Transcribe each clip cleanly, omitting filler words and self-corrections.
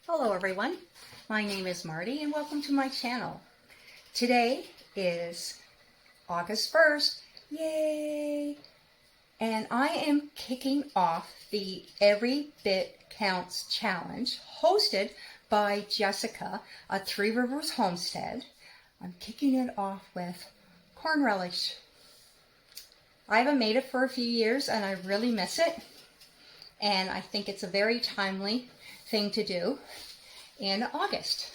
Hello everyone, my name is Marty and welcome to my channel. Today is August 1st, yay! And I am kicking off the Every Bit Counts Challenge hosted by Jessica at Three Rivers Homestead. I'm kicking it off with corn relish. I haven't made it for a few years and I really miss it. And I think it's a very timely thing to do in August.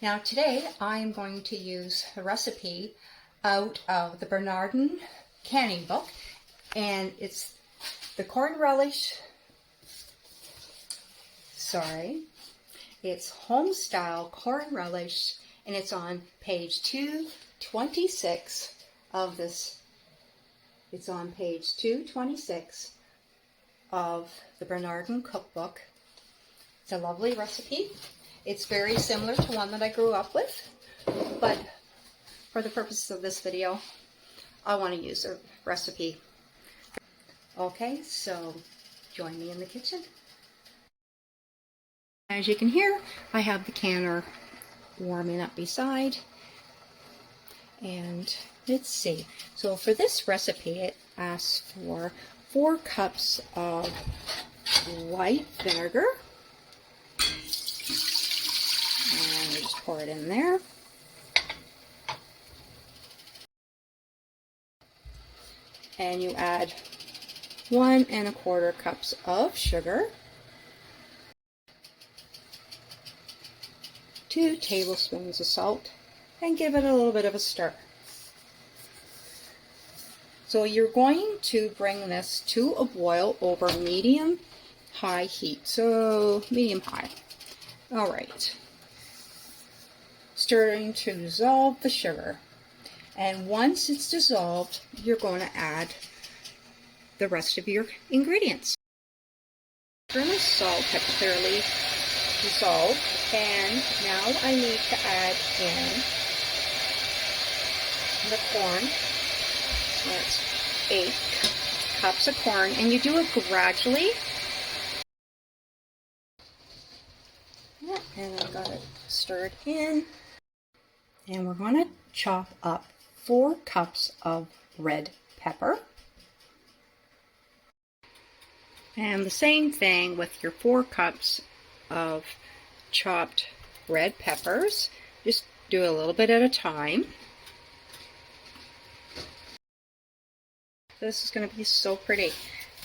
Now today I'm going to use a recipe out of the Bernardin canning book, and it's the corn relish, it's Homestyle corn relish, and it's on page 226 of this. It's on page 226 of the Bernardin cookbook. It's a lovely recipe. It's very similar to one that I grew up with, but for the purposes of this video, I want to use a recipe. Okay, so join me in the kitchen. As you can hear, I have the canner warming up beside, and let's see. So for this recipe, it asks for 4 cups of white vinegar. And just pour it in there. And you add 1 1/4 cups of sugar, 2 tablespoons of salt, and give it a little bit of a stir. So you're going to bring this to a boil over medium-high heat. So medium-high. All right. Stirring to dissolve the sugar. And once it's dissolved, you're going to add the rest of your ingredients. Sugar and salt have clearly dissolved, and now I need to add in the corn. That's 8 cups of corn, and you do it gradually. Yeah, and I've got it stirred in. And we're going to chop up 4 cups of red pepper. And the same thing with your 4 cups of chopped red peppers. Just do a little bit at a time. This is going to be so pretty.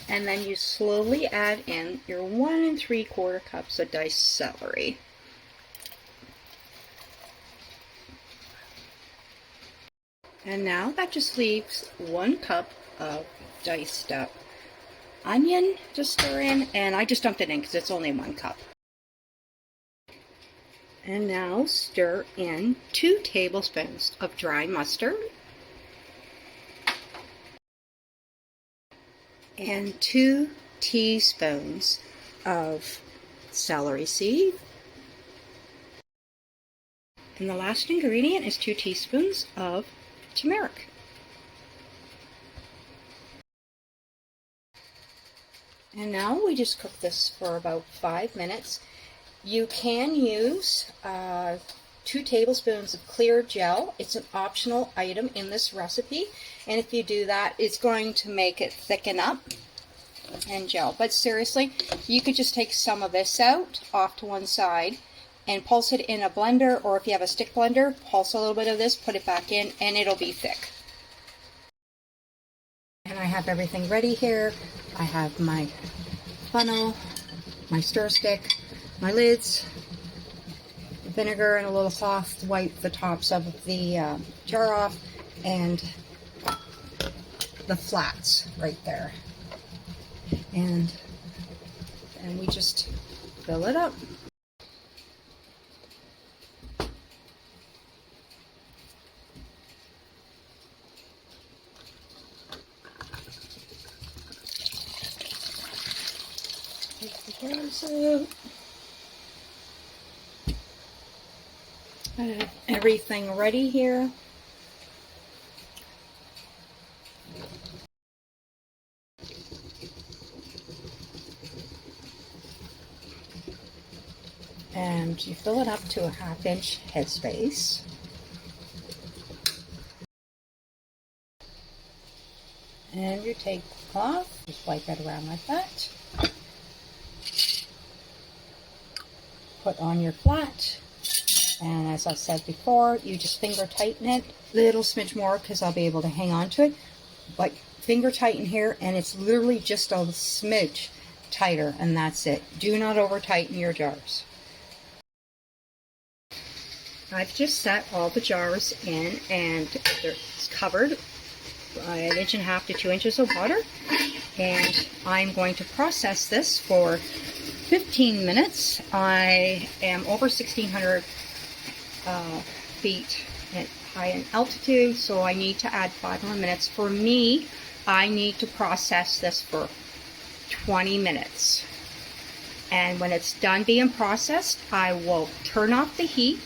And then you slowly add in your 1 3/4 cups of diced celery. And now that just leaves 1 cup of diced up onion to stir in, and I just dumped it in because it's only 1 cup. And now stir in 2 tablespoons of dry mustard and 2 teaspoons of celery seed. And the last ingredient is 2 teaspoons of turmeric. And now we just cook this for about 5 minutes. You can use 2 tablespoons of clear gel. It's an optional item in this recipe, and if you do that, it's going to make it thicken up and gel. But seriously, you could just take some of this out off to one side and pulse it in a blender, or if you have a stick blender, pulse a little bit of this, put it back in, and it'll be thick. And I have everything ready here. I have my funnel, my stir stick, my lids, vinegar and a little cloth to wipe the tops of the jar off, and the flats right there. And we just fill it up. Take the carrots out. I have everything ready here. And you fill it up to a 1/2 inch headspace. And you take the cloth, just wipe it around like that. Put on your flat. And as I said before, you just finger tighten it. Little smidge more because I'll be able to hang on to it. But finger tighten here, and it's literally just a smidge tighter, and that's it. Do not over tighten your jars. I've just set all the jars in, and it's covered by 1.5 to 2 inches of water. And I'm going to process this for 15 minutes. I am over 1,600 feet high in altitude, so I need to add 5 more minutes. For me, I need to process this for 20 minutes. And when it's done being processed, I will turn off the heat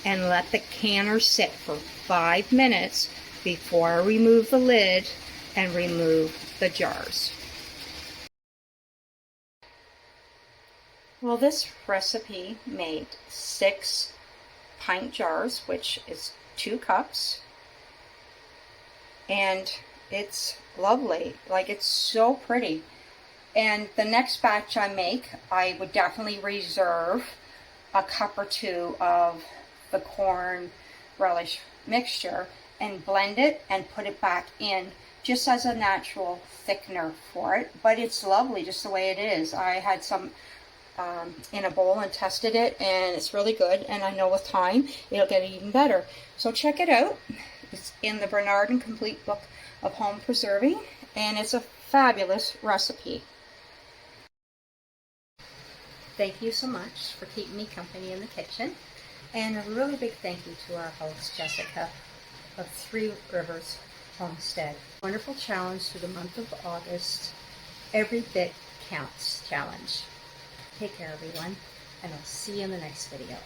and let the canner sit for 5 minutes before I remove the lid and remove the jars. Well, this recipe made 6 pint jars, which is 2 cups, and it's lovely. Like, it's so pretty. And the next batch I make, I would definitely reserve a cup or 2 of the corn relish mixture and blend it and put it back in just as a natural thickener for it. But it's lovely just the way it is. I had some in a bowl and tested it, and it's really good, and I know with time it'll get even better. So check it out. It's in the Bernard and Complete Book of Home Preserving, and it's a fabulous recipe. Thank you so much for keeping me company in the kitchen, and a really big thank you to our host Jessica of 3 Rivers Homestead. Wonderful challenge through the month of August. Every bit counts challenge. Take care, everyone, and I'll see you in the next video.